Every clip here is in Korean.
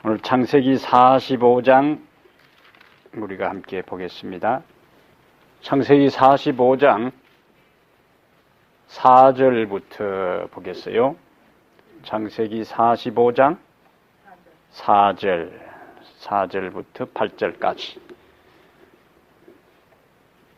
오늘 창세기 45장 우리가 함께 보겠습니다. 창세기 45장 4절부터 보겠어요. 창세기 45장 4절부터 8절까지.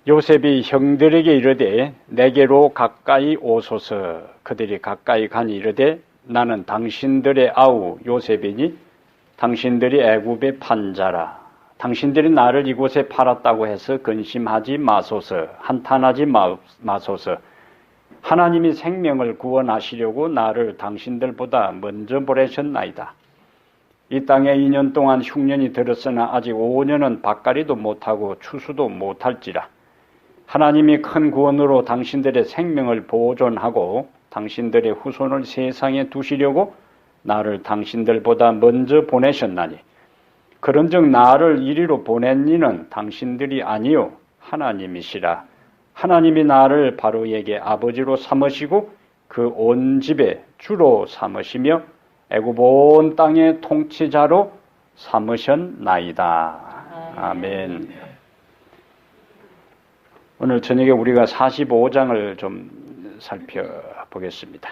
요셉이 형들에게 이르되 내게로 가까이 오소서. 그들이 가까이 가니 이르되 나는 당신들의 아우 요셉이니 당신들이 애굽의 판자라. 당신들이 나를 이곳에 팔았다고 해서 근심하지 마소서. 한탄하지 마소서. 하나님이 생명을 구원하시려고 나를 당신들보다 먼저 보내셨나이다. 이 땅에 2년 동안 흉년이 들었으나 아직 5년은 밭갈이도 못하고 추수도 못할지라. 하나님이 큰 구원으로 당신들의 생명을 보존하고 당신들의 후손을 세상에 두시려고 나를 당신들보다 먼저 보내셨나니 그런즉 나를 이리로 보낸 이는 당신들이 아니요 하나님이시라. 하나님이 나를 바로에게 아버지로 삼으시고 그 온 집에 주로 삼으시며 애굽 온 땅의 통치자로 삼으셨나이다. 아멘. 오늘 저녁에 우리가 45장을 좀 살펴보겠습니다.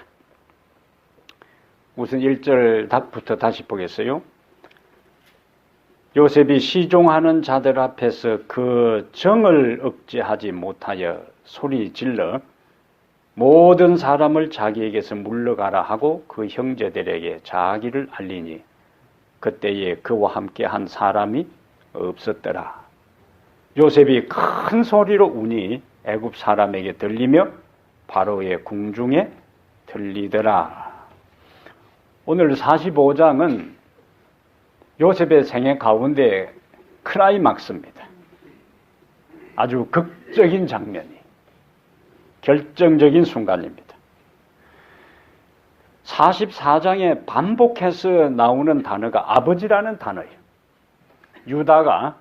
우선 1절부터 다시 보겠어요. 요셉이 시종하는 자들 앞에서 그 정을 억제하지 못하여 소리 질러 모든 사람을 자기에게서 물러가라 하고 그 형제들에게 자기를 알리니 그때에 그와 함께 한 사람이 없었더라. 요셉이 큰 소리로 우니 애굽 사람에게 들리며 바로의 궁중에 들리더라. 오늘 45장은 요셉의 생애 가운데 클라이막스입니다. 아주 극적인 장면이, 결정적인 순간입니다. 44장에 반복해서 나오는 단어가 아버지라는 단어예요. 유다가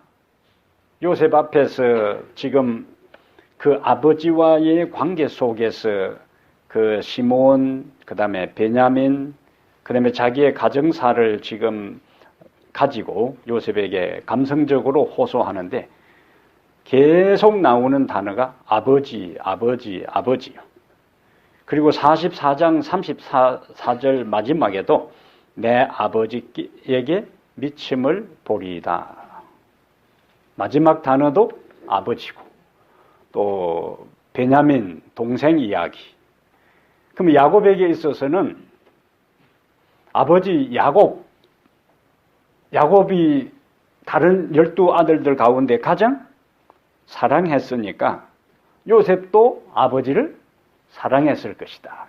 요셉 앞에서 지금 그 아버지와의 관계 속에서 그 시몬, 그 다음에 베냐민, 그 다음에 자기의 가정사를 지금 가지고 요셉에게 감성적으로 호소하는데 계속 나오는 단어가 아버지, 아버지, 아버지요. 그리고 44장 34절 마지막에도 내 아버지에게 미침을 보리이다. 마지막 단어도 아버지고 또 베냐민 동생 이야기. 그럼 야곱에게 있어서는 아버지 야곱이 다른 12아들들 가운데 가장 사랑했으니까 요셉도 아버지를 사랑했을 것이다.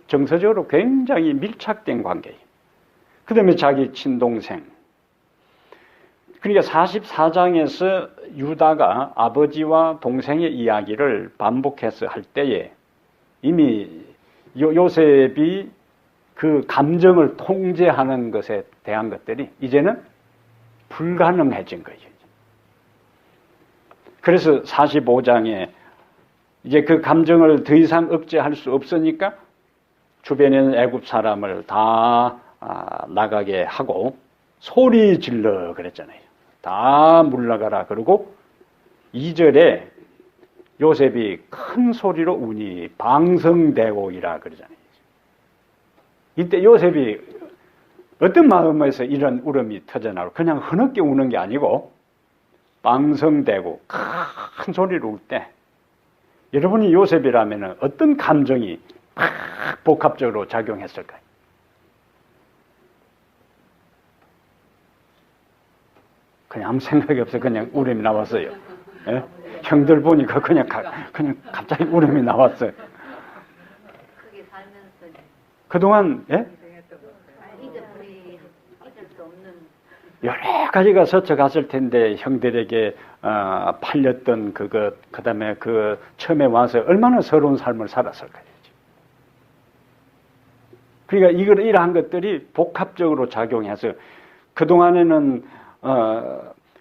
정서적으로 굉장히 밀착된 관계예요. 그 다음에 자기 친동생. 그러니까 44장에서 유다가 아버지와 동생의 이야기를 반복해서 할 때에 이미 요셉이 그 감정을 통제하는 것에 대한 것들이 이제는 불가능해진 거예요. 그래서 45장에 이제 그 감정을 더 이상 억제할 수 없으니까 주변에 있는 애굽 사람을 다 나가게 하고 소리 질러 그랬잖아요. 다 물러가라. 그러고 2절에 요셉이 큰 소리로 우니 방성대곡이라 그러잖아요. 이때 요셉이 어떤 마음에서 이런 울음이 터져나오고 그냥 흐느끼 우는 게 아니고 방성대고 큰 소리로 울 때 여러분이 요셉이라면 어떤 감정이 복합적으로 작용했을까요? 그냥 아무 생각이 없어요. 그냥 울음이 나왔어요. 예? 형들 보니까 그냥 갑자기 울음이 나왔어요. 그동안 여러 가지가 스쳐갔을 텐데 형들에게 팔렸던 그것, 그 다음에 그 처음에 와서 얼마나 서러운 삶을 살았을까요? 그러니까 이러한 것들이 복합적으로 작용해서 그동안에는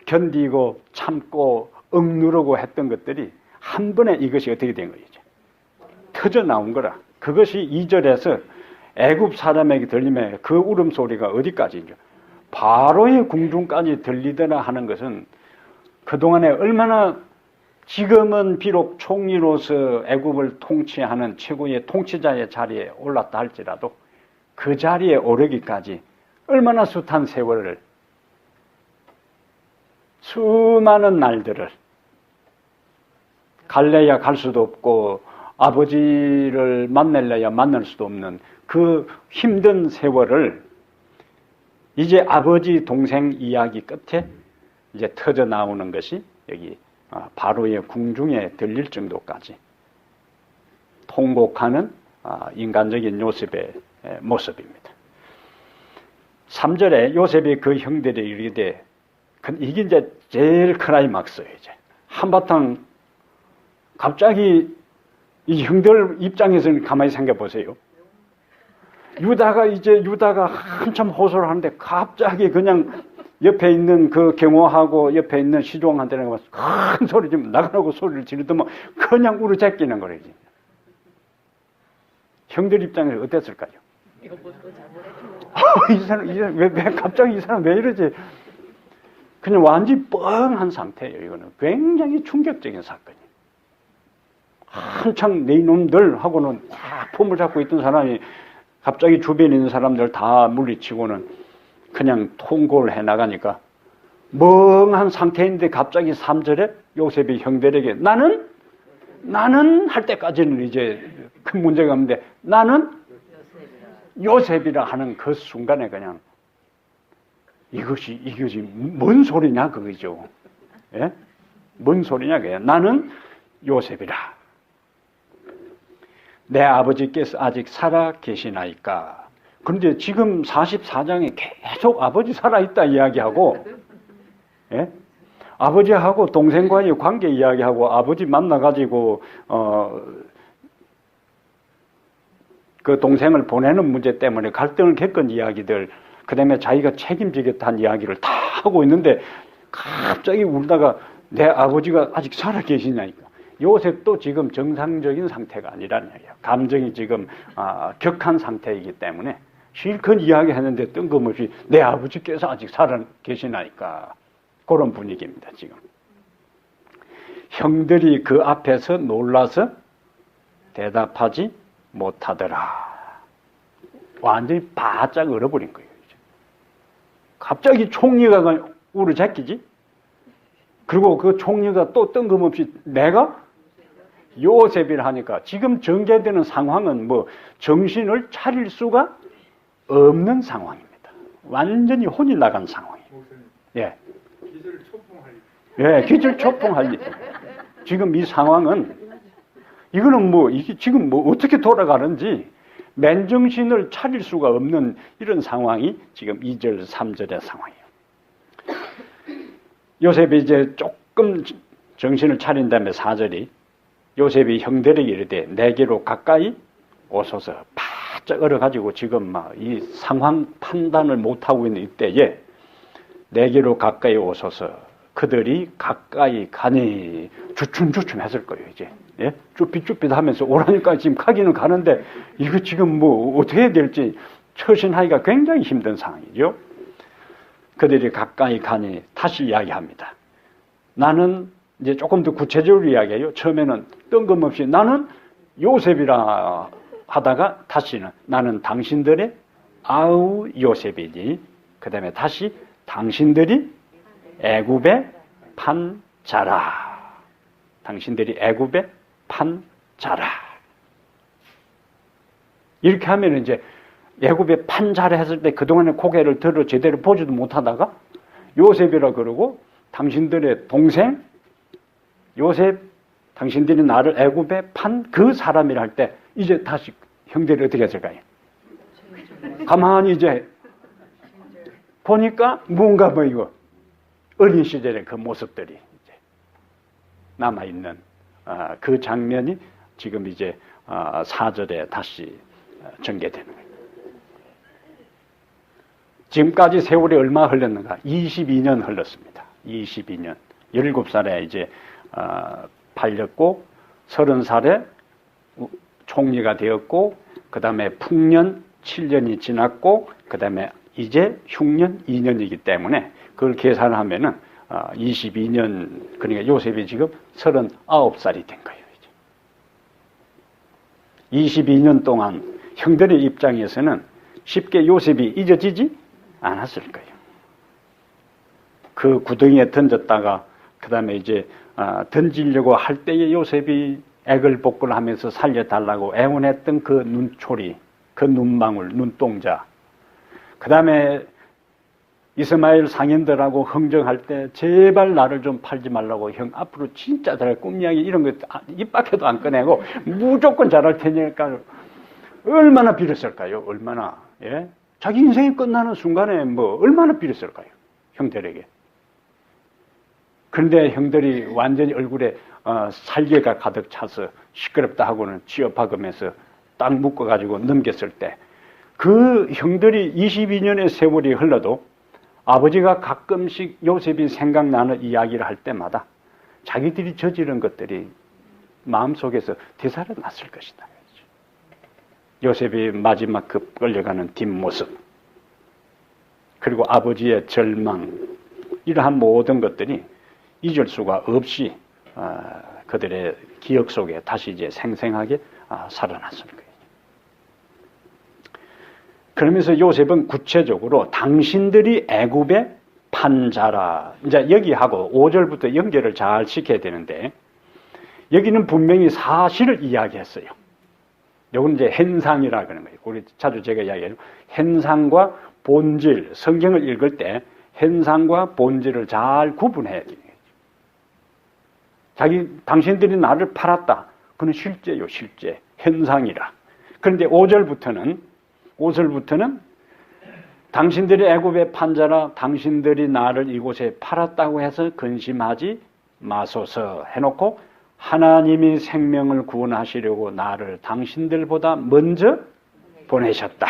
견디고 참고 억누르고 했던 것들이 한 번에 이것이 어떻게 된 거죠? 터져 나온 거라. 그것이 2절에서 애굽 사람에게 들리면 그 울음소리가 어디까지인지 바로의 궁중까지 들리더라 하는 것은 그동안에 얼마나 지금은 비록 총리로서 애굽을 통치하는 최고의 통치자의 자리에 올랐다 할지라도 그 자리에 오르기까지 얼마나 숱한 세월을 수많은 날들을 갈래야 갈 수도 없고 아버지를 만날래야 만날 수도 없는 그 힘든 세월을 이제 아버지 동생 이야기 끝에 이제 터져 나오는 것이 여기 바로의 궁중에 들릴 정도까지 통곡하는 인간적인 요셉의 모습입니다. 3절에 요셉이 그 형들이 이르되 이게 이제 제일 클라이막스예요. 이제 한바탕 갑자기 이 형들 입장에서는 가만히 생각해 보세요. 유다가 한참 호소를 하는데 갑자기 그냥 옆에 있는 그 경호하고 옆에 있는 시종한테는 큰 소리 좀 나가라고 소리를 지르더만 그냥 우르제끼는 거예요. 형들 입장에서 어땠을까요? 이 사람 왜 갑자기 이 사람 왜 이러지? 그냥 완전히 뻥한 상태예요. 이거는 굉장히 충격적인 사건이에요. 한창 내 이놈들 하고는 딱 폼을 잡고 있던 사람이 갑자기 주변에 있는 사람들 다 물리치고는 그냥 통곡을 해나가니까 멍한 상태인데 갑자기 3절에 요셉이 형들에게 나는 할 때까지는 이제 큰 문제가 없는데 나는 요셉이라 하는 그 순간에 그냥 이것이 뭔 소리냐 그거죠. 예? 뭔 소리냐 그게. 나는 요셉이라. 내 아버지께서 아직 살아 계시나이까. 그런데 지금 44장에 계속 아버지 살아있다 이야기하고, 예? 아버지하고 동생과의 관계 이야기하고, 아버지 만나가지고, 그 동생을 보내는 문제 때문에 갈등을 겪은 이야기들, 그 다음에 자기가 책임지겠다는 이야기를 다 하고 있는데, 갑자기 울다가 내 아버지가 아직 살아 계시냐니까. 요셉도 지금 정상적인 상태가 아니라는 얘기예요. 감정이 지금 격한 상태이기 때문에 실컷 이야기했는데 뜬금없이 내 아버지께서 아직 살아 계시나니까 그런 분위기입니다. 지금 형들이 그 앞에서 놀라서 대답하지 못하더라. 완전히 바짝 얼어버린 거예요. 갑자기 총리가 우르제끼지. 그리고 그 총리가 또 뜬금없이 내가 요셉이라 하니까 지금 전개되는 상황은 뭐 정신을 차릴 수가 없는 상황입니다. 완전히 혼이 나간 상황이에요. 예. 기절초풍할 일. 지금 이 상황은 이거는 뭐 이게 지금 뭐 어떻게 돌아가는지 맨정신을 차릴 수가 없는 이런 상황이 지금 2절, 3절의 상황이에요. 요셉이 이제 조금 정신을 차린 다음에 4절이 요셉이 형들에게 이르되 내게로 가까이 오소서. 바짝 얼어가지고 지금 막 이 상황 판단을 못하고 있는 이때에 내게로 가까이 오소서. 그들이 가까이 가니 주춤주춤 했을 거예요. 이제 예? 쭈삣쭈삣 하면서 오라니까 지금 가기는 가는데 이거 지금 뭐 어떻게 해야 될지 처신하기가 굉장히 힘든 상황이죠. 그들이 가까이 가니 다시 이야기합니다. 나는 이제 조금 더 구체적으로 이야기해요. 처음에는 뜬금없이 나는 요셉이라 하다가 다시는 나는 당신들의 아우 요셉이니. 그 다음에 다시 당신들이 애굽에 판 자라. 당신들이 애굽에 판 자라. 이렇게 하면 이제 애굽에 판 자라 했을 때 그동안에 고개를 들어 제대로 보지도 못하다가 요셉이라 그러고 당신들의 동생 요셉, 당신들이 나를 애굽에 판 그 사람이라 할 때 이제 다시 형들이 어떻게 했을까요? 가만히 이제 보니까 뭔가 뭐 이거 어린 시절의 그 모습들이 이제 남아있는 그 장면이 지금 이제 4절에 다시 전개되는 거예요. 지금까지 세월이 얼마 흘렀는가? 22년 흘렀습니다. 22년. 17살에 이제 팔렸고 30살에 총리가 되었고 그 다음에 풍년 7년이 지났고 그 다음에 이제 흉년 2년이기 때문에 그걸 계산하면은 22년, 그러니까 요셉이 지금 39살이 된 거예요. 이제 22년 동안 형들의 입장에서는 쉽게 요셉이 잊어지지 않았을 거예요. 그 구덩이에 던졌다가 그 다음에 이제 던지려고 할 때에 요셉이 애걸복걸 하면서 살려달라고 애원했던 그 눈초리, 그 눈망울, 눈동자, 그 다음에 이스마엘 상인들하고 흥정할 때 제발 나를 좀 팔지 말라고, 형 앞으로 진짜 잘할 꿈이야기 이런 거 입 밖에도 안 꺼내고 무조건 잘할 테니까 얼마나 빌었을까요? 얼마나. 예? 자기 인생이 끝나는 순간에 뭐 얼마나 빌었을까요? 형들에게. 그런데 형들이 완전히 얼굴에 살개가 가득 차서 시끄럽다 하고는 취업하면서 딱 묶어가지고 넘겼을 때 그 형들이 22년의 세월이 흘러도 아버지가 가끔씩 요셉이 생각나는 이야기를 할 때마다 자기들이 저지른 것들이 마음속에서 되살아났을 것이다. 요셉이 마지막 그 끌려가는 뒷모습, 그리고 아버지의 절망, 이러한 모든 것들이 잊을 수가 없이 그들의 기억 속에 다시 이제 생생하게 살아났을 거예요. 그러면서 요셉은 구체적으로 당신들이 애굽의 판자라, 이제 여기하고 5절부터 연결을 잘 시켜야 되는데, 여기는 분명히 사실을 이야기했어요. 이건 이제 현상이라 그러는 거예요. 우리 자주 제가 이야기해요. 현상과 본질, 성경을 읽을 때 현상과 본질을 잘 구분해야 돼요. 당신들이 나를 팔았다. 그건 실제요, 실제. 현상이라. 그런데 5절부터는 당신들이 애굽의 판자라, 당신들이 나를 이곳에 팔았다고 해서 근심하지 마소서 해놓고, 하나님이 생명을 구원하시려고 나를 당신들보다 먼저 보내셨다.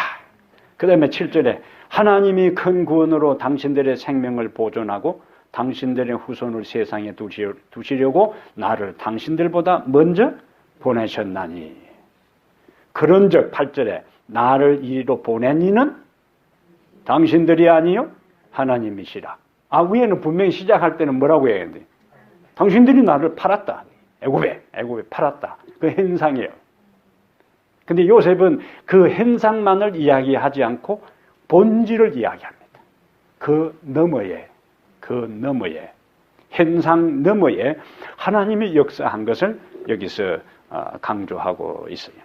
그 다음에 7절에 하나님이 큰 구원으로 당신들의 생명을 보존하고 당신들의 후손을 세상에 두시려고 나를 당신들보다 먼저 보내셨나니, 그런즉 8절에 나를 이리로 보낸 이는 당신들이 아니요 하나님이시라. 위에는 분명히 시작할 때는 뭐라고 해야 되는데, 당신들이 나를 팔았다. 애굽에 팔았다. 그 현상이에요. 근데 요셉은 그 현상만을 이야기하지 않고 본질을 이야기합니다. 그 너머에, 현상 너머에 하나님이 역사한 것을 여기서 강조하고 있어요.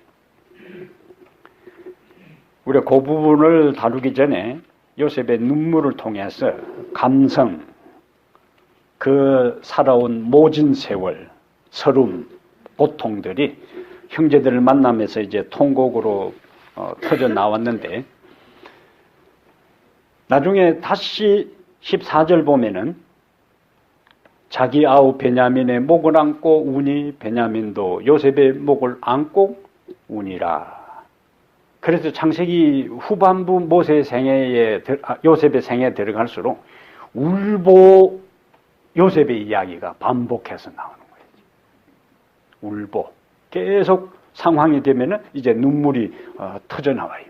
우리가 그 부분을 다루기 전에 요셉의 눈물을 통해서 감성, 그 살아온 모진 세월, 서름, 고통들이 형제들을 만나면서 이제 통곡으로 터져 나왔는데, 나중에 다시 14절 보면은 자기 아우 베냐민의 목을 안고 우니 베냐민도 요셉의 목을 안고 우니라. 그래서 창세기 후반부 요셉의 생애에 들어갈수록 울보 요셉의 이야기가 반복해서 나오는 거예요. 울보. 계속 상황이 되면은 이제 눈물이 터져 나와요.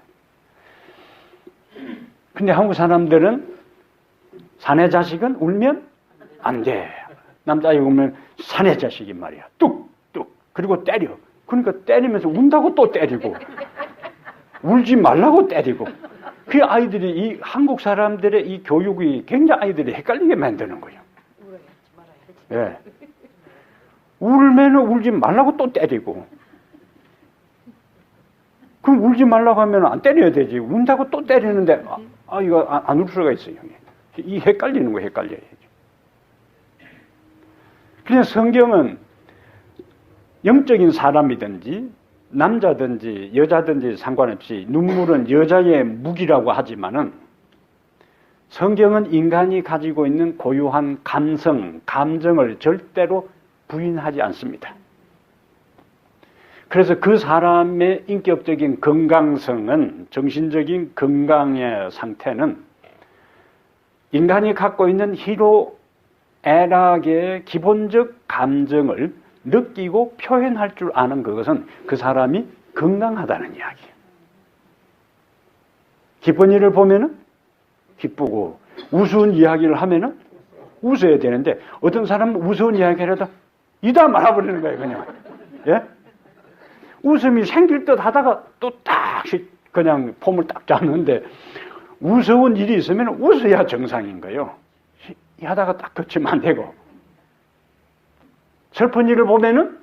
근데 한국 사람들은 사내 자식은 울면 안 돼. 남자아이 울면 사내 자식이 말이야. 뚝뚝. 그리고 때려. 그러니까 때리면서 운다고 또 때리고 울지 말라고 때리고. 그 아이들이, 이 한국 사람들의 이 교육이 굉장히 아이들이 헷갈리게 만드는 거예요. 예. 울면은 울지 말라고 또 때리고. 그럼 울지 말라고 하면 안 때려야 되지. 운다고 또 때리는데, 이거 안 울 수가 있어요. 이 헷갈리는 거예요, 헷갈려야죠. 그냥 성경은 영적인 사람이든지, 남자든지, 여자든지 상관없이 눈물은 여자의 무기라고 하지만은, 성경은 인간이 가지고 있는 고유한 감성, 감정을 절대로 부인하지 않습니다. 그래서 그 사람의 인격적인 건강성은, 정신적인 건강의 상태는 인간이 갖고 있는 희로애락의 기본적 감정을 느끼고 표현할 줄 아는 그것은 그 사람이 건강하다는 이야기예요. 기쁜 일을 보면은 기쁘고 우스운 이야기를 하면은 웃어야 되는데 어떤 사람은 우스운 이야기를 해도 이다 말아버리는 거예요, 그냥. 예? 웃음이 생길 듯 하다가 또 딱 그냥 폼을 딱 잡는데 우스운 일이 있으면 웃어야 정상인 거예요. 하다가 딱 그치면 안 되고. 슬픈 일을 보면은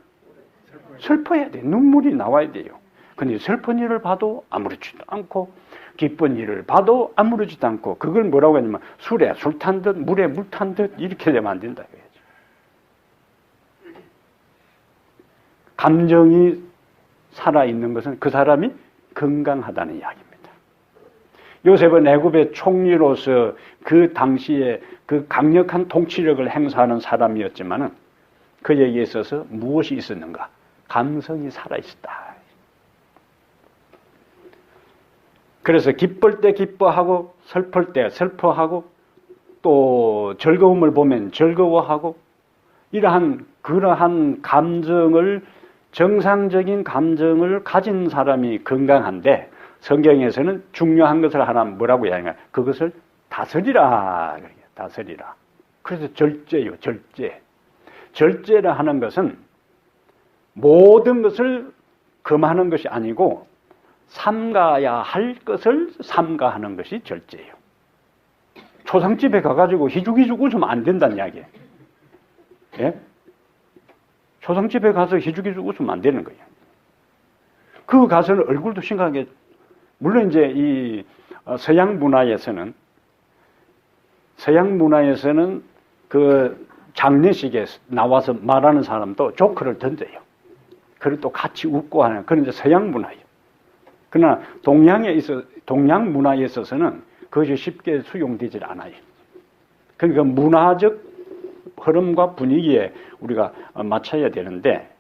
슬퍼야 돼. 눈물이 나와야 돼요. 근데 슬픈 일을 봐도 아무렇지도 않고 기쁜 일을 봐도 아무렇지도 않고 그걸 뭐라고 하냐면 술에 술 탄 듯 물에 물 탄 듯 이렇게 되면 안 된다. 감정이 살아있는 것은 그 사람이 건강하다는 이야기입니다. 요셉은 애굽의 총리로서 그 당시에 그 강력한 통치력을 행사하는 사람이었지만은 그에게 있어서 무엇이 있었는가? 감성이 살아있었다. 그래서 기쁠 때 기뻐하고 슬플 때 슬퍼하고 또 즐거움을 보면 즐거워하고 그러한 감정을 정상적인 감정을 가진 사람이 건강한데 성경에서는 중요한 것을 하나 뭐라고 이야기하냐? 그것을 다스리라. 다스리라. 그래서 절제요, 절제. 절제라 하는 것은 모든 것을 금하는 것이 아니고 삼가야 할 것을 삼가하는 것이 절제예요. 초상집에 가가지고 희죽희죽 웃으면 안 된다는 이야기예요. 예? 초상집에 가서 희죽희죽 웃으면 안 되는 거예요. 그 가서는 얼굴도 심각하게, 물론 이제 이 서양 문화에서는 그 장례식에 나와서 말하는 사람도 조크를 던져요. 그리고 또 같이 웃고 하는 그런 이제 서양 문화예요. 그러나 동양 문화에 있어서는 그것이 쉽게 수용되질 않아요. 그러니까 문화적 흐름과 분위기에 우리가 맞춰야 되는데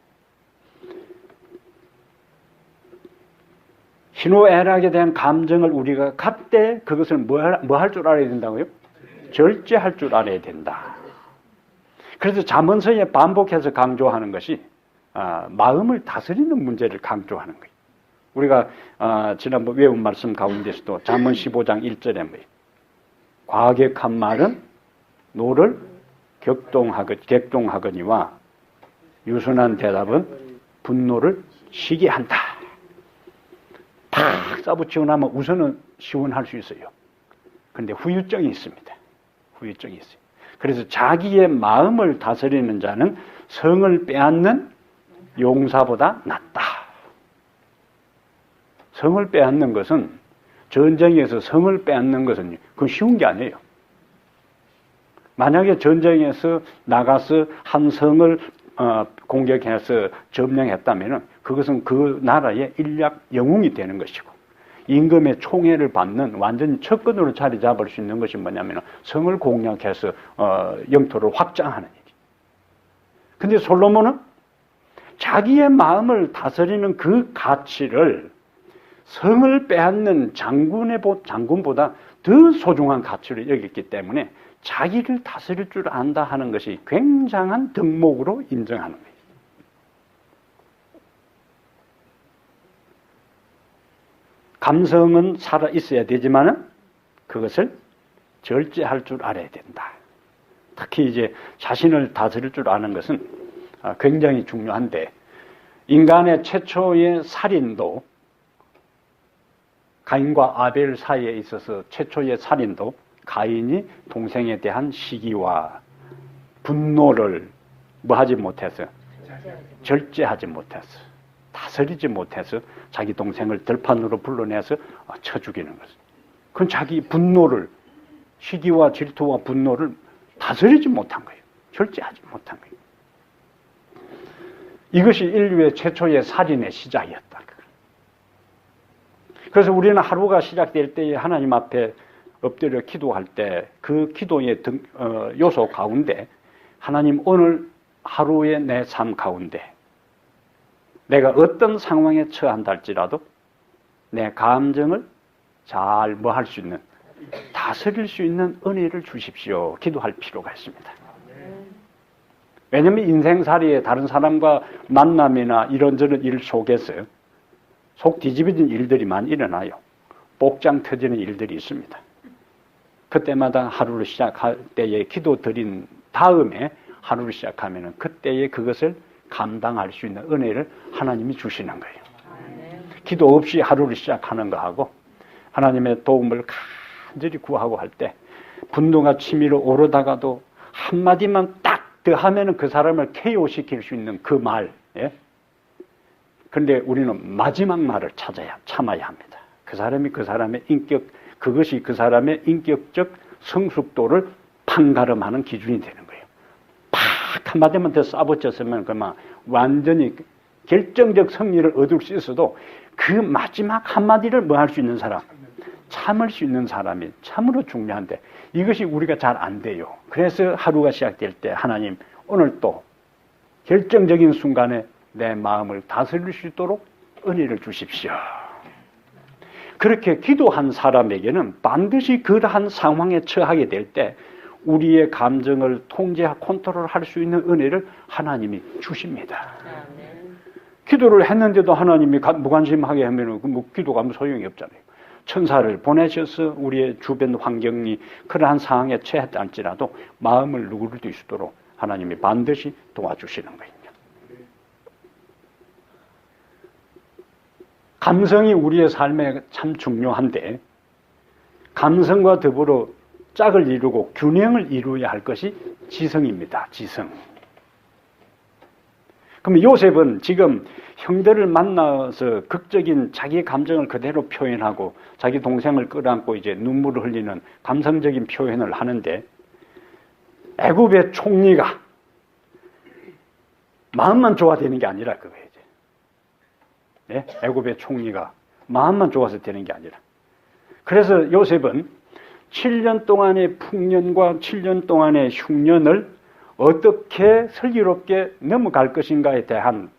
희노애락에 대한 감정을 우리가 갖때 그것을 뭐 할 줄 알아야 된다고요? 절제할 줄 알아야 된다. 그래서 잠언서에 반복해서 강조하는 것이 마음을 다스리는 문제를 강조하는 거예요. 우리가 지난번 외운 말씀 가운데서도 잠언 15장 1절에 뭐예요? 과격한 말은 노를 격동하거니와 유순한 대답은 분노를 쉬게 한다. 팍 싸붙이고 나면 우선은 시원할 수 있어요. 그런데 후유증이 있습니다. 후유증이 있어요. 그래서 자기의 마음을 다스리는 자는 성을 빼앗는 용사보다 낫다. 성을 빼앗는 것은, 전쟁에서 성을 빼앗는 것은 그건 쉬운 게 아니에요. 만약에 전쟁에서 나가서 한 성을 공격해서 점령했다면 그것은 그 나라의 일약 영웅이 되는 것이고, 임금의 총애를 받는 완전히 척근으로 자리 잡을 수 있는 것이 뭐냐면 성을 공략해서 영토를 확장하는 일이. 근데 솔로몬은 자기의 마음을 다스리는 그 가치를 성을 빼앗는 장군보다 더 소중한 가치를 여겼기 때문에 자기를 다스릴 줄 안다 하는 것이 굉장한 덕목으로 인정하는 거예요. 감성은 살아 있어야 되지만은 그것을 절제할 줄 알아야 된다. 특히 이제 자신을 다스릴 줄 아는 것은 굉장히 중요한데, 인간의 최초의 살인도, 가인과 아벨 사이에 있어서 최초의 살인도 가인이 동생에 대한 시기와 분노를 뭐하지 못해서, 절제하지 못해서, 다스리지 못해서 자기 동생을 들판으로 불러내서 쳐 죽이는 것은, 그건 자기 분노를, 시기와 질투와 분노를 다스리지 못한 거예요. 절제하지 못한 거예요. 이것이 인류의 최초의 살인의 시작이었다. 그래서 우리는 하루가 시작될 때 하나님 앞에 엎드려 기도할 때 그 기도의 요소 가운데, 하나님 오늘 하루의 내 삶 가운데 내가 어떤 상황에 처한다 할지라도 내 감정을 잘 뭐 할 수 있는, 다스릴 수 있는 은혜를 주십시오. 기도할 필요가 있습니다. 왜냐하면 인생살이에 다른 사람과 만남이나 이런저런 일 속에서 속 뒤집어진 일들이 많이 일어나요. 복장 터지는 일들이 있습니다. 그때마다 하루를 시작할 때에 기도 드린 다음에 하루를 시작하면은 그때에 그것을 감당할 수 있는 은혜를 하나님이 주시는 거예요. 기도 없이 하루를 시작하는 거하고 하나님의 도움을 간절히 구하고 할 때 분노가 치밀어 오르다가도 한마디만 딱 더 하면은 그 사람을 KO 시킬 수 있는 그 말. 예? 그런데 우리는 마지막 말을 참아야 합니다. 그 사람의 인격, 그것이 그 사람의 인격적 성숙도를 판가름하는 기준이 되는 거예요. 팍 한마디만 더 싸붙였으면 그만 완전히 결정적 승리를 얻을 수 있어도 그 마지막 한마디를 뭐 할 수 있는 사람? 참을 수 있는 사람이 참으로 중요한데 이것이 우리가 잘 안 돼요. 그래서 하루가 시작될 때 하나님 오늘 또 결정적인 순간에 내 마음을 다스릴 수 있도록 은혜를 주십시오. 그렇게 기도한 사람에게는 반드시 그러한 상황에 처하게 될 때 우리의 감정을 컨트롤할 수 있는 은혜를 하나님이 주십니다. 기도를 했는데도 하나님이 무관심하게 하면 뭐 기도가 아무 소용이 없잖아요. 천사를 보내셔서 우리의 주변 환경이 그러한 상황에 처했다 할지라도 마음을 누구를 수 있도록 하나님이 반드시 도와주시는 거예요. 감성이 우리의 삶에 참 중요한데 감성과 더불어 짝을 이루고 균형을 이루어야 할 것이 지성입니다. 지성. 그럼 요셉은 지금 형들을 만나서 극적인 자기의 감정을 그대로 표현하고 자기 동생을 끌어안고 이제 눈물을 흘리는 감성적인 표현을 하는데 애굽의 총리가 마음만 좋아 되는 게 아니라 그거예요. 네? 애굽의 총리가 마음만 좋아서 되는 게 아니라 그래서 요셉은 7년 동안의 풍년과 7년 동안의 흉년을 어떻게 슬기롭게 넘어갈 것인가에 대한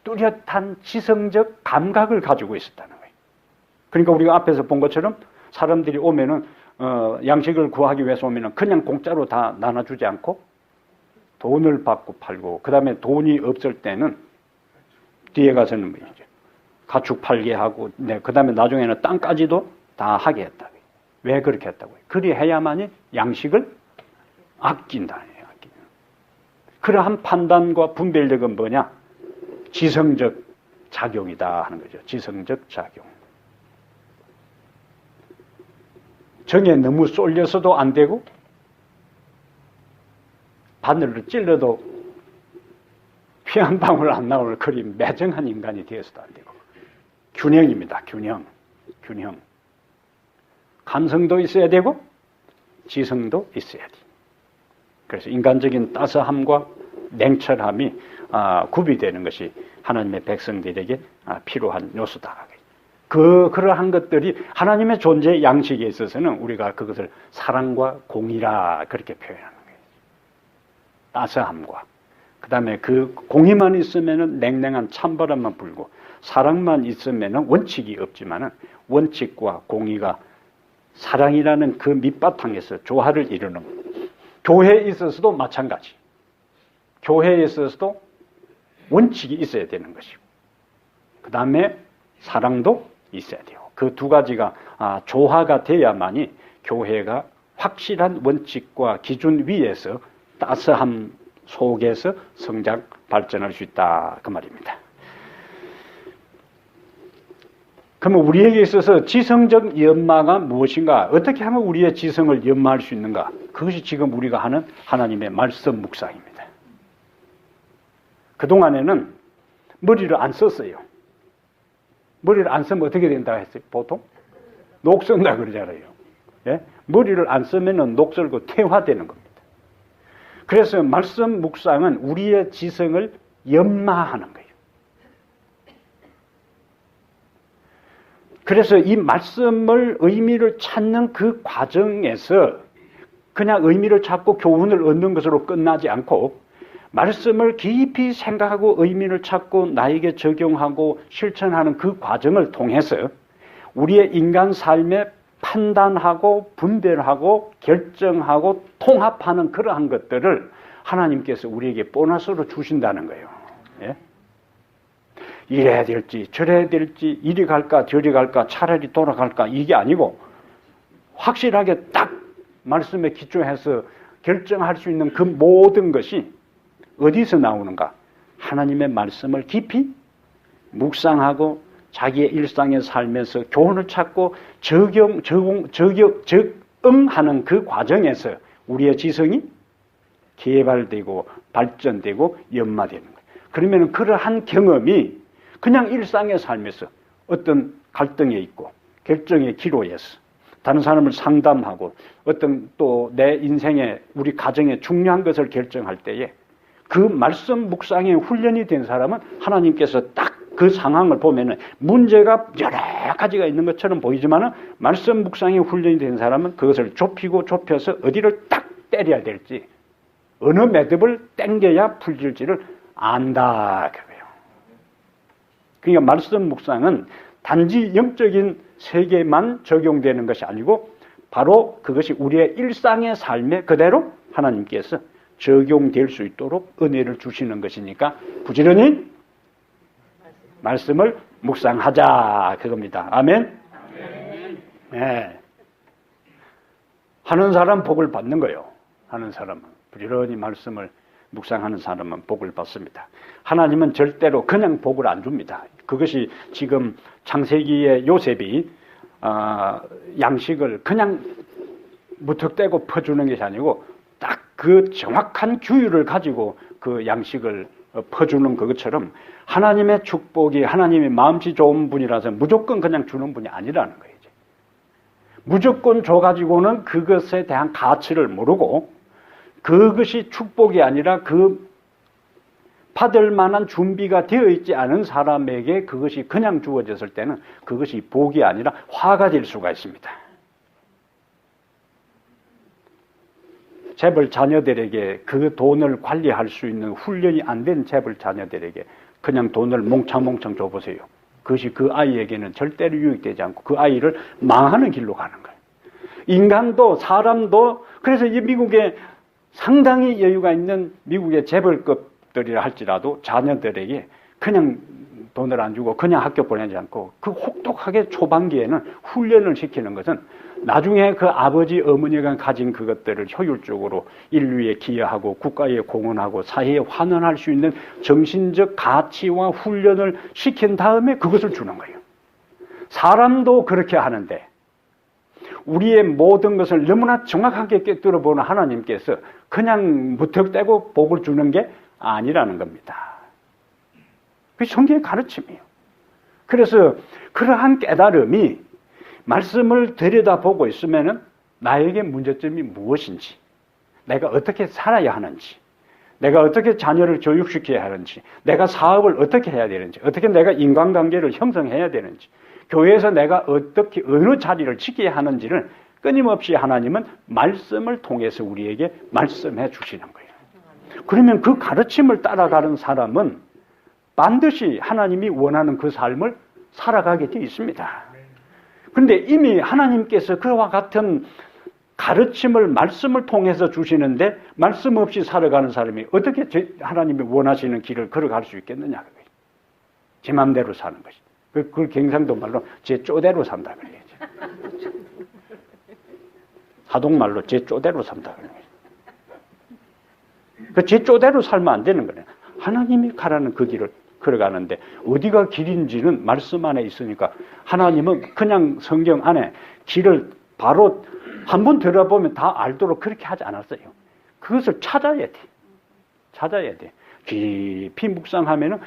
뚜렷한 지성적 감각을 가지고 있었다는 거예요. 그러니까 우리가 앞에서 본 것처럼 사람들이 오면은 양식을 구하기 위해서 오면은 그냥 공짜로 다 나눠주지 않고 돈을 받고 팔고 그 다음에 돈이 없을 때는 뒤에 가서는 뭐 이제 가축 팔게 하고 그 다음에 나중에는 땅까지도 다 하게 했다고요. 왜 그렇게 했다고요? 그리 해야만이 양식을 아낀다. 그러한 판단과 분별력은 뭐냐? 지성적 작용이다 하는 거죠. 지성적 작용. 정에 너무 쏠려서도 안 되고 바늘로 찔러도 피 한 방울 안 나올 그리 매정한 인간이 되어서도 안 되고 균형입니다. 균형. 감성도 있어야 되고 지성도 있어야 돼. 그래서 인간적인 따스함과 냉철함이 구비되는 것이 하나님의 백성들에게 필요한 요소다. 그러한 것들이 하나님의 존재 양식에 있어서는 우리가 그것을 사랑과 공의라 그렇게 표현하는 거예요. 따스함과 그 다음에 그 공의만 있으면은 냉랭한 찬바람만 불고 사랑만 있으면은 원칙이 없지만은 원칙과 공의가 사랑이라는 그 밑바탕에서 조화를 이루는 거예요. 교회에 있어서도 마찬가지. 교회에 있어서도 원칙이 있어야 되는 것이고 그 다음에 사랑도 있어야 돼요. 그 두 가지가 조화가 돼야만이 교회가 확실한 원칙과 기준 위에서 따스함 속에서 성장, 발전할 수 있다 그 말입니다. 그러면 우리에게 있어서 지성적 연마가 무엇인가? 어떻게 하면 우리의 지성을 연마할 수 있는가? 그것이 지금 우리가 하는 하나님의 말씀 묵상입니다. 그동안에는 머리를 안 썼어요. 머리를 안 쓰면 어떻게 된다고 했어요? 보통? 녹 쓴다 그러잖아요. 예? 머리를 안 쓰면 녹 쓸고 퇴화되는 겁니다. 그래서 말씀 묵상은 우리의 지성을 연마하는 거예요. 그래서 이 말씀을 의미를 찾는 그 과정에서 그냥 의미를 찾고 교훈을 얻는 것으로 끝나지 않고 말씀을 깊이 생각하고 의미를 찾고 나에게 적용하고 실천하는 그 과정을 통해서 우리의 인간 삶에 판단하고 분별하고 결정하고 통합하는 그러한 것들을 하나님께서 우리에게 보너스로 주신다는 거예요. 예? 이래야 될지 저래야 될지 이리 갈까 저리 갈까 차라리 돌아갈까 이게 아니고 확실하게 딱 말씀에 기초해서 결정할 수 있는 그 모든 것이 어디서 나오는가? 하나님의 말씀을 깊이 묵상하고 자기의 일상의 삶에서 교훈을 찾고 적응하는 그 과정에서 우리의 지성이 개발되고 발전되고 연마되는 거예요. 그러면 그러한 경험이 그냥 일상의 삶에서 어떤 갈등에 있고 결정의 기로에서 다른 사람을 상담하고 어떤 또 내 인생에 우리 가정에 중요한 것을 결정할 때에 그 말씀 묵상에 훈련이 된 사람은 하나님께서 딱 그 상황을 보면은 문제가 여러 가지가 있는 것처럼 보이지만은 말씀 묵상에 훈련이 된 사람은 그것을 좁혀서 어디를 딱 때려야 될지 어느 매듭을 당겨야 풀릴지를 안다 그래요. 그러니까 말씀 묵상은 단지 영적인 세계만 적용되는 것이 아니고 바로 그것이 우리의 일상의 삶에 그대로 하나님께서 적용될 수 있도록 은혜를 주시는 것이니까 부지런히 말씀을 묵상하자 그겁니다. 아멘. 네. 하는 사람 복을 받는 거예요. 하는 사람은 부지런히 말씀을 묵상하는 사람은 복을 받습니다. 하나님은 절대로 그냥 복을 안 줍니다. 그것이 지금 창세기의 요셉이 양식을 그냥 무턱대고 퍼주는 것이 아니고 딱 그 정확한 규율을 가지고 그 양식을 퍼주는 그것처럼 하나님의 축복이 하나님이 마음씨 좋은 분이라서 무조건 그냥 주는 분이 아니라는 거예요. 무조건 줘가지고는 그것에 대한 가치를 모르고 그것이 축복이 아니라 그 받을 만한 준비가 되어 있지 않은 사람에게 그것이 그냥 주어졌을 때는 그것이 복이 아니라 화가 될 수가 있습니다. 재벌 자녀들에게 그 돈을 관리할 수 있는 훈련이 안 된 재벌 자녀들에게 그냥 돈을 몽창몽창 줘보세요. 그것이 그 아이에게는 절대로 유익되지 않고 그 아이를 망하는 길로 가는 거예요. 인간도 사람도 그래서 이 미국에 상당히 여유가 있는 미국의 재벌급들이라 할지라도 자녀들에게 그냥 돈을 안 주고 그냥 학교 보내지 않고 그 혹독하게 초반기에는 훈련을 시키는 것은 나중에 그 아버지 어머니가 가진 그것들을 효율적으로 인류에 기여하고 국가에 공헌하고 사회에 환원할 수 있는 정신적 가치와 훈련을 시킨 다음에 그것을 주는 거예요. 사람도 그렇게 하는데 우리의 모든 것을 너무나 정확하게 꿰뚫어보는 하나님께서 그냥 무턱대고 복을 주는 게 아니라는 겁니다. 그게 성경의 가르침이에요. 그래서 그러한 깨달음이 말씀을 들여다보고 있으면은 나에게 문제점이 무엇인지, 내가 어떻게 살아야 하는지, 내가 어떻게 자녀를 교육시켜야 하는지, 내가 사업을 어떻게 해야 되는지, 어떻게 내가 인간관계를 형성해야 되는지, 교회에서 내가 어떻게 어느 자리를 지켜야 하는지를 끊임없이 하나님은 말씀을 통해서 우리에게 말씀해 주시는 거예요. 그러면 그 가르침을 따라가는 사람은 반드시 하나님이 원하는 그 삶을 살아가게 되어 있습니다. 그런데 이미 하나님께서 그와 같은 가르침을 말씀을 통해서 주시는데 말씀 없이 살아가는 사람이 어떻게 하나님이 원하시는 길을 걸어갈 수 있겠느냐. 제 마음대로 사는 것이. 그걸 경상도 말로 제 쪼대로 산다 그래야지. 하동말로 제 쪼대로 산다 그래야지. 제 쪼대로 살면 안 되는 거네. 하나님이 가라는 그 길을 걸어가는데 어디가 길인지는 말씀 안에 있으니까 하나님은 그냥 성경 안에 길을 바로 한번 들어보면 다 알도록 그렇게 하지 않았어요. 그것을 찾아야 돼. 찾아야 돼. 깊이 묵상하면은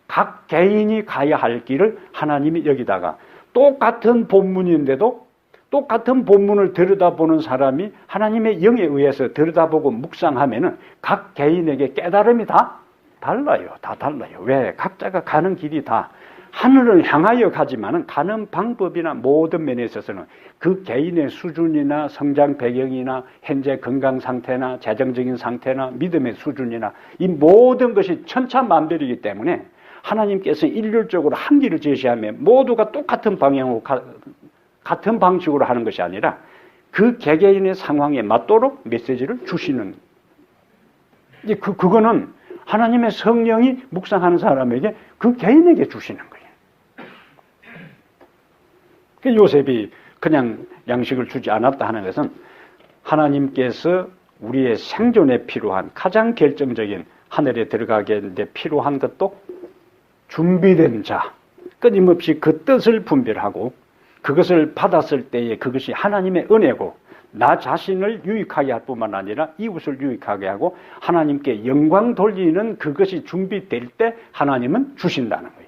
각 개인이 가야 할 길을 하나님이 여기다가 똑같은 본문인데도 똑같은 본문을 들여다보는 사람이 하나님의 영에 의해서 들여다보고 묵상하면은 각 개인에게 깨달음이 다 달라요. 다 달라요. 왜? 각자가 가는 길이 다 하늘을 향하여 가지만은 가는 방법이나 모든 면에 있어서는 그 개인의 수준이나 성장 배경이나 현재 건강 상태나 재정적인 상태나 믿음의 수준이나 이 모든 것이 천차만별이기 때문에 하나님께서 일률적으로 한 길을 제시하며 모두가 똑같은 방향으로 같은 방식으로 하는 것이 아니라 그 개개인의 상황에 맞도록 메시지를 주시는 그거는 하나님의 성령이 묵상하는 사람에게 그 개인에게 주시는 거예요. 요셉이 그냥 양식을 주지 않았다 하는 것은 하나님께서 우리의 생존에 필요한 가장 결정적인 하늘에 들어가게 하는데 필요한 것도 준비된 자, 끊임없이 그 뜻을 분별하고 그것을 받았을 때에 그것이 하나님의 은혜고 나 자신을 유익하게 할 뿐만 아니라 이웃을 유익하게 하고 하나님께 영광 돌리는 그것이 준비될 때 하나님은 주신다는 거예요.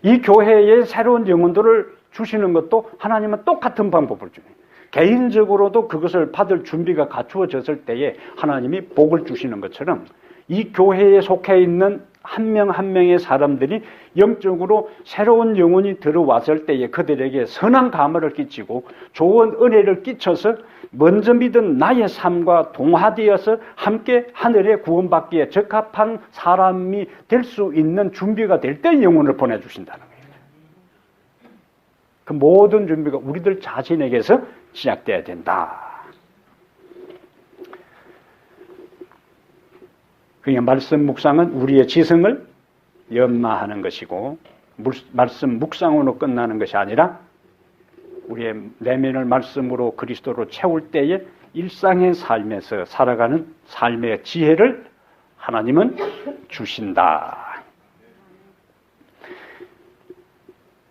이 교회에 새로운 영혼들을 주시는 것도 하나님은 똑같은 방법을 주네요. 개인적으로도 그것을 받을 준비가 갖추어졌을 때에 하나님이 복을 주시는 것처럼 이 교회에 속해 있는 한 명 한 명의 사람들이 영적으로 새로운 영혼이 들어왔을 때에 그들에게 선한 감화를 끼치고 좋은 은혜를 끼쳐서 먼저 믿은 나의 삶과 동화되어서 함께 하늘에 구원받기에 적합한 사람이 될 수 있는 준비가 될 때 영혼을 보내주신다는 거예요. 그 모든 준비가 우리들 자신에게서 시작돼야 된다. 그러니까 말씀 묵상은 우리의 지성을 연마하는 것이고 말씀 묵상으로 끝나는 것이 아니라 우리의 내면을 말씀으로 그리스도로 채울 때에 일상의 삶에서 살아가는 삶의 지혜를 하나님은 주신다.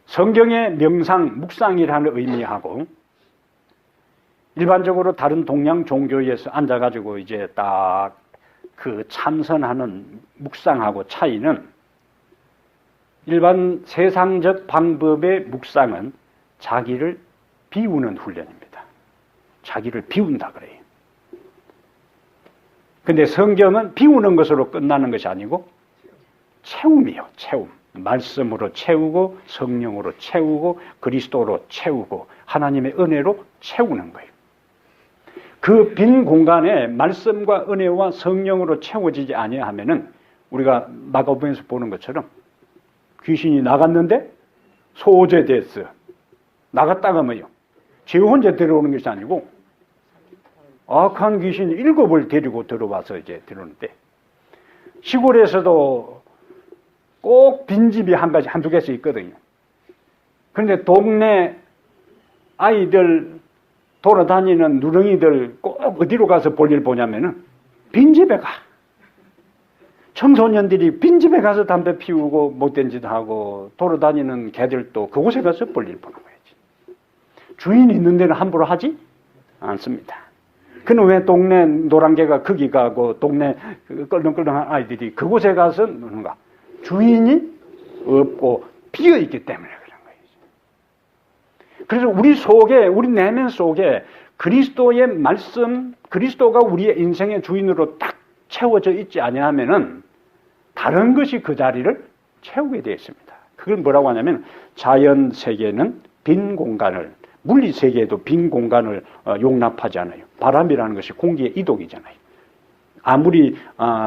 성경의 명상, 묵상이라는 의미하고 일반적으로 다른 동양 종교에서 앉아가지고 이제 딱 그 참선하는 묵상하고 차이는 일반 세상적 방법의 묵상은 자기를 비우는 훈련입니다. 자기를 비운다 그래요. 근데 성경은 비우는 것으로 끝나는 것이 아니고 채움이요, 채움. 말씀으로 채우고 성령으로 채우고 그리스도로 채우고 하나님의 은혜로 채우는 거예요. 그 빈 공간에 말씀과 은혜와 성령으로 채워지지 아니하면은 우리가 마가복음에서 보는 것처럼 귀신이 나갔는데 소제됐어. 나갔다가 뭐요? 지 혼자 들어오는 것이 아니고 악한 귀신이 7을 데리고 들어와서 이제 들어오는데 시골에서도 꼭 빈집이 한두 개씩 있거든요. 그런데 동네 아이들 돌아다니는 누렁이들 꼭 어디로 가서 볼일 보냐면은 빈집에 가. 청소년들이 빈집에 가서 담배 피우고 못된 짓 하고 돌아다니는 개들도 그곳에 가서 볼일 보는 거야지. 주인 있는 데는 함부로 하지 않습니다. 그는 왜 동네 노란개가 거기 가고 동네 껄렁껄렁한 아이들이 그곳에 가서 노는가? 주인이 없고 비어있기 때문에 그런 거예요. 그래서 우리 속에, 우리 내면 속에 그리스도의 말씀, 그리스도가 우리의 인생의 주인으로 딱 채워져 있지 아니하면은 다른 것이 그 자리를 채우게 되어 있습니다. 그걸 뭐라고 하냐면 자연 세계는 빈 공간을, 물리 세계에도 빈 공간을 용납하지 않아요. 바람이라는 것이 공기의 이동이잖아요. 아무리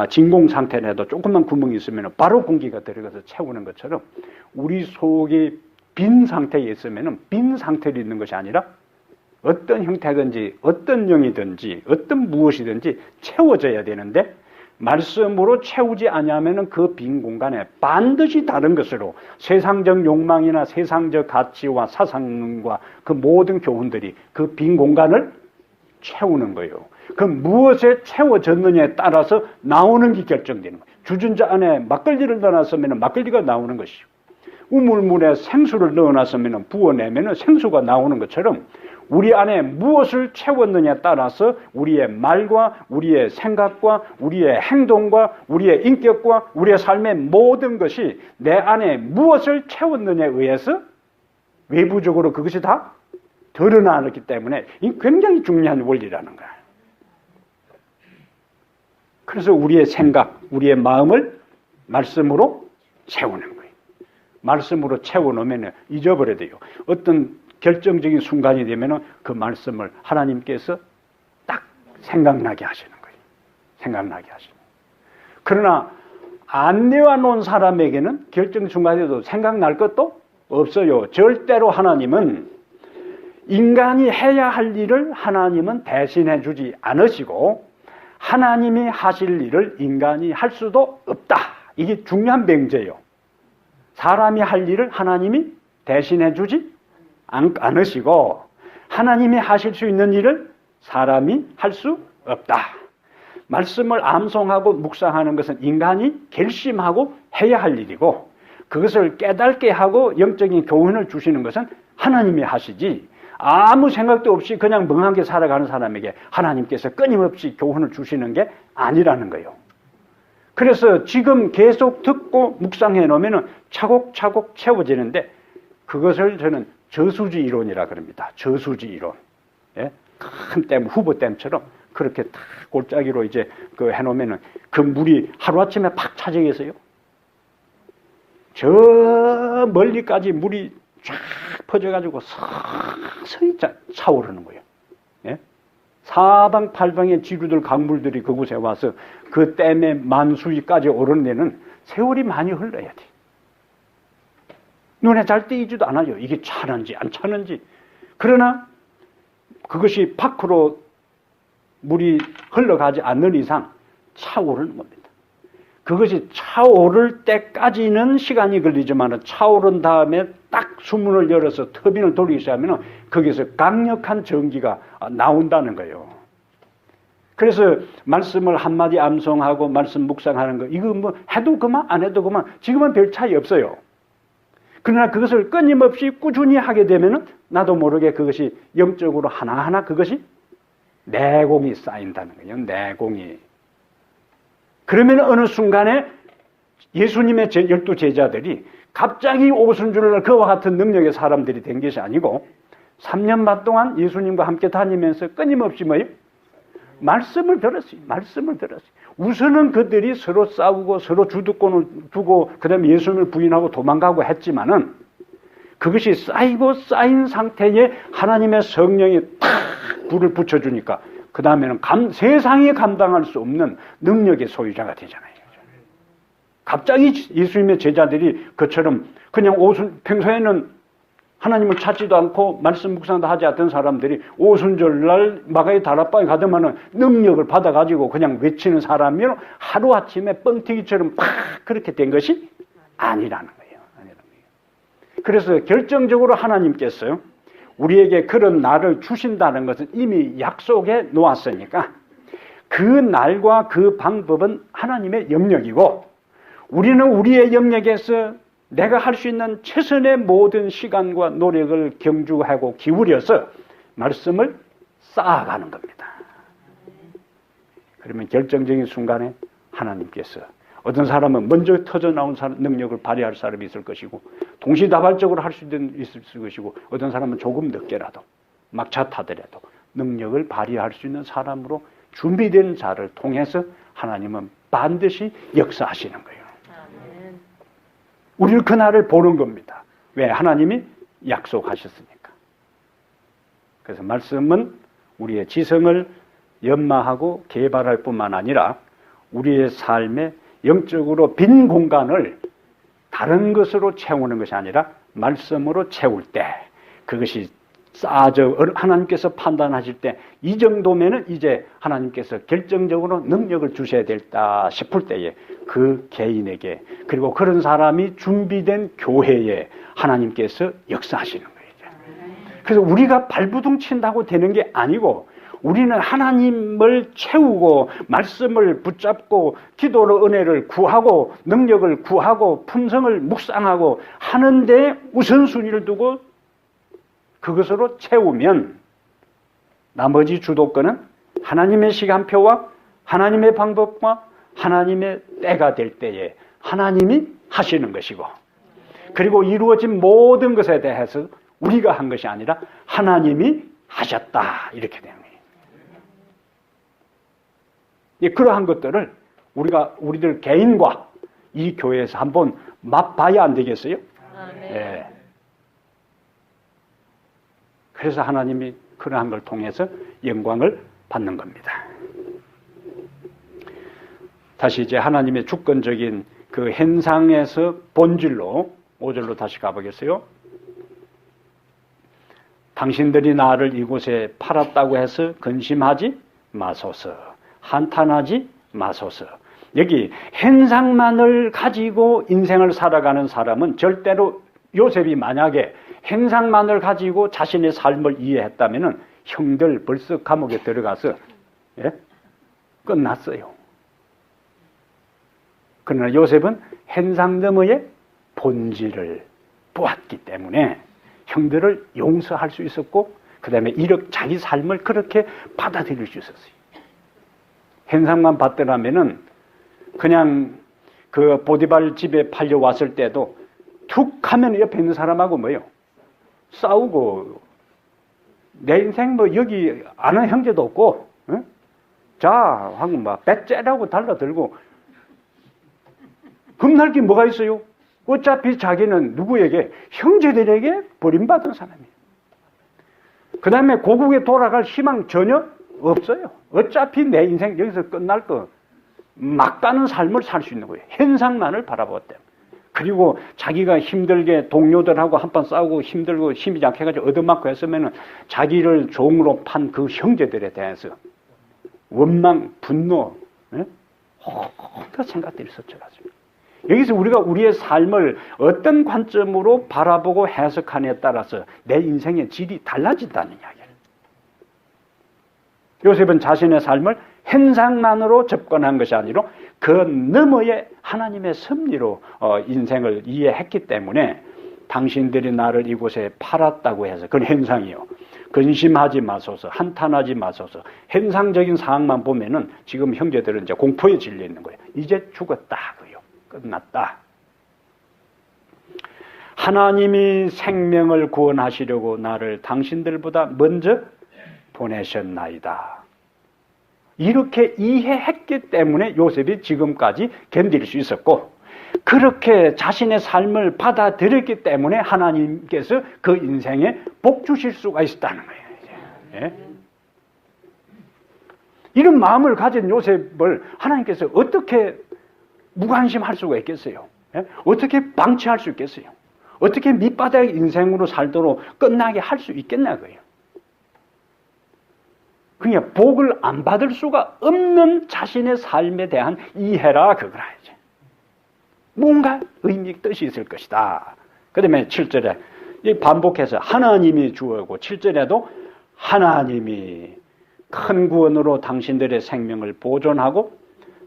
진공 상태라도 조금만 구멍이 있으면 바로 공기가 들어가서 채우는 것처럼 우리 속에 빈 상태에 있으면 빈 상태로 있는 것이 아니라 어떤 형태든지 어떤 영이든지 어떤 무엇이든지 채워져야 되는데 말씀으로 채우지 아니하면 그 빈 공간에 반드시 다른 것으로 세상적 욕망이나 세상적 가치와 사상과 그 모든 교훈들이 그 빈 공간을 채우는 거예요. 그 무엇에 채워졌느냐에 따라서 나오는 게 결정되는 거예요. 주전자 안에 막걸리를 넣어놨으면 막걸리가 나오는 것이고 우물물에 생수를 넣어놨으면 부어내면 생수가 나오는 것처럼 우리 안에 무엇을 채웠느냐에 따라서 우리의 말과 우리의 생각과 우리의 행동과 우리의 인격과 우리의 삶의 모든 것이 내 안에 무엇을 채웠느냐에 의해서 외부적으로 그것이 다 드러나기 때문에 이 굉장히 중요한 원리라는 거야. 그래서 우리의 생각, 우리의 마음을 말씀으로 채우는 거예요. 말씀으로 채워놓으면 잊어버려야 돼요. 어떤 결정적인 순간이 되면 그 말씀을 하나님께서 딱 생각나게 하시는 거예요. 생각나게 하시는 거예요. 그러나 안 내어놓은 사람에게는 결정 순간에도 생각날 것도 없어요. 절대로 하나님은 인간이 해야 할 일을 하나님은 대신해 주지 않으시고 하나님이 하실 일을 인간이 할 수도 없다. 이게 중요한 명제예요. 사람이 할 일을 하나님이 대신해 주지 않으시고 하나님이 하실 수 있는 일을 사람이 할 수 없다. 말씀을 암송하고 묵상하는 것은 인간이 결심하고 해야 할 일이고 그것을 깨닫게 하고 영적인 교훈을 주시는 것은 하나님이 하시지 아무 생각도 없이 그냥 멍하게 살아가는 사람에게 하나님께서 끊임없이 교훈을 주시는 게 아니라는 거예요. 그래서 지금 계속 듣고 묵상해 놓으면 차곡차곡 채워지는데 그것을 저는 저수지 이론이라 그럽니다. 저수지 이론. 예? 큰 댐, 후보댐처럼 그렇게 탁 골짜기로 이제 그 해놓으면은 그 물이 하루아침에 팍 차지겠어요? 저 멀리까지 물이 쫙 퍼져가지고 서서히 차오르는 거예요. 예? 사방팔방의 지류들, 강물들이 그곳에 와서 그 댐의 만수위까지 오르는 데는 세월이 많이 흘러야 돼. 눈에 잘 띄지도 않아요. 이게 차는지 안 차는지. 그러나 그것이 밖으로 물이 흘러가지 않는 이상 차오르는 겁니다. 그것이 차오를 때까지는 시간이 걸리지만 차오른 다음에 딱 수문을 열어서 터빈을 돌리기 시작하면 거기서 강력한 전기가 나온다는 거예요. 그래서 말씀을 한마디 암송하고 말씀 묵상하는 거 이거 뭐 해도 그만 안 해도 그만 지금은 별 차이 없어요. 그러나 그것을 끊임없이 꾸준히 하게 되면 나도 모르게 그것이 영적으로 하나하나 그것이 내공이 쌓인다는 거예요. 내공이. 그러면 어느 순간에 예수님의 12 제자들이 갑자기 오순절날 그와 같은 능력의 사람들이 된 것이 아니고 3년 반 동안 예수님과 함께 다니면서 끊임없이 뭐예요? 말씀을 들었어요. 말씀을 들었어요. 우선은 그들이 서로 싸우고 서로 주도권을 두고 그다음에 예수님을 부인하고 도망가고 했지만은 그것이 쌓이고 쌓인 상태에 하나님의 성령이 탁 불을 붙여주니까 그 다음에는 세상이 감당할 수 없는 능력의 소유자가 되잖아요. 갑자기 예수님의 제자들이 그처럼 그냥 평소에는 하나님을 찾지도 않고 말씀 묵상도 하지 않던 사람들이 오순절날 마가의 다락방에 가더만은 능력을 받아가지고 그냥 외치는 사람이면 하루아침에 뻥튀기처럼 팍 그렇게 된 것이 아니라는 거예요. 그래서 결정적으로 하나님께서 우리에게 그런 날을 주신다는 것은 이미 약속해 놓았으니까 그 날과 그 방법은 하나님의 영역이고 우리는 우리의 영역에서 내가 할 수 있는 최선의 모든 시간과 노력을 경주하고 기울여서 말씀을 쌓아가는 겁니다. 그러면 결정적인 순간에 하나님께서 어떤 사람은 먼저 터져나온 능력을 발휘할 사람이 있을 것이고 동시다발적으로 할 수 있을 것이고 어떤 사람은 조금 늦게라도 막차 타더라도 능력을 발휘할 수 있는 사람으로 준비된 자를 통해서 하나님은 반드시 역사하시는 거예요. 우리는 그날을 보는 겁니다. 왜? 하나님이 약속하셨으니까. 그래서 말씀은 우리의 지성을 연마하고 개발할 뿐만 아니라 우리의 삶에 영적으로 빈 공간을 다른 것으로 채우는 것이 아니라 말씀으로 채울 때 그것이 쌓아져 하나님께서 판단하실 때 이 정도면은 이제 하나님께서 결정적으로 능력을 주셔야 될다 싶을 때에 그 개인에게 그리고 그런 사람이 준비된 교회에 하나님께서 역사하시는 거예요. 그래서 우리가 발부둥 친다고 되는 게 아니고 우리는 하나님을 채우고 말씀을 붙잡고 기도로 은혜를 구하고 능력을 구하고 품성을 묵상하고 하는데 우선순위를 두고 그것으로 채우면 나머지 주도권은 하나님의 시간표와 하나님의 방법과 하나님의 때가 될 때에 하나님이 하시는 것이고 그리고 이루어진 모든 것에 대해서 우리가 한 것이 아니라 하나님이 하셨다 이렇게 되는 거예요. 그러한 것들을 우리들 개인과 이 교회에서 한번 맛봐야 안 되겠어요? 네. 그래서 하나님이 그러한 걸 통해서 영광을 받는 겁니다. 다시 이제 하나님의 주권적인 그 현상에서 본질로 5절로 다시 가보겠어요. 당신들이 나를 이곳에 팔았다고 해서 근심하지 마소서. 한탄하지 마소서. 여기 현상만을 가지고 인생을 살아가는 사람은 절대로 요셉이 만약에 행상만을 가지고 자신의 삶을 이해했다면 형들 벌써 감옥에 들어가서 예? 끝났어요. 그러나 요셉은 현상 너머의 본질을 보았기 때문에 형들을 용서할 수 있었고 그 다음에 자기 삶을 그렇게 받아들일 수 있었어요. 현상만 봤더라면은 그냥 그 보디발 집에 팔려왔을 때도 툭 하면 옆에 있는 사람하고 뭐요? 싸우고 내 인생 뭐 여기 아는 형제도 없고 어? 자 하고 막 배째라고 달라들고 겁날 게 뭐가 있어요? 어차피 자기는 누구에게? 형제들에게 버림받은 사람이에요. 그 다음에 고국에 돌아갈 희망 전혀 없어요. 어차피 내 인생 여기서 끝날 거 막다른 삶을 살 수 있는 거예요. 현상만을 바라보았대요. 그리고 자기가 힘들게 동료들하고 한판 싸우고 힘들고 힘이 약해가지고 얻어맞고 했으면은 자기를 종으로 판 그 형제들에 대해서 원망, 분노, 온갖 생각들이 섞여가지고 여기서 우리가 우리의 삶을 어떤 관점으로 바라보고 해석하느냐에 따라서 내 인생의 질이 달라진다는 이야기예요. 요셉은 자신의 삶을 현상만으로 접근한 것이 아니라 그 너머의 하나님의 섭리로 인생을 이해했기 때문에 당신들이 나를 이곳에 팔았다고 해서 그건 현상이요. 근심하지 마소서, 한탄하지 마소서. 현상적인 상황만 보면은 지금 형제들은 이제 공포에 질려 있는 거예요. 이제 죽었다고요. 끝났다. 하나님이 생명을 구원하시려고 나를 당신들보다 먼저 보내셨나이다. 이렇게 이해했기 때문에 요셉이 지금까지 견딜 수 있었고 그렇게 자신의 삶을 받아들였기 때문에 하나님께서 그 인생에 복 주실 수가 있었다는 거예요. 예? 이런 마음을 가진 요셉을 하나님께서 어떻게 무관심할 수가 있겠어요? 예? 어떻게 방치할 수 있겠어요? 어떻게 밑바닥 인생으로 살도록 끝나게 할 수 있겠냐고요. 그냥 복을 안 받을 수가 없는 자신의 삶에 대한 이해라 그거라야지. 뭔가 의미 뜻이 있을 것이다. 그 다음에 7절에 반복해서 하나님이 주었고 7절에도 하나님이 큰 구원으로 당신들의 생명을 보존하고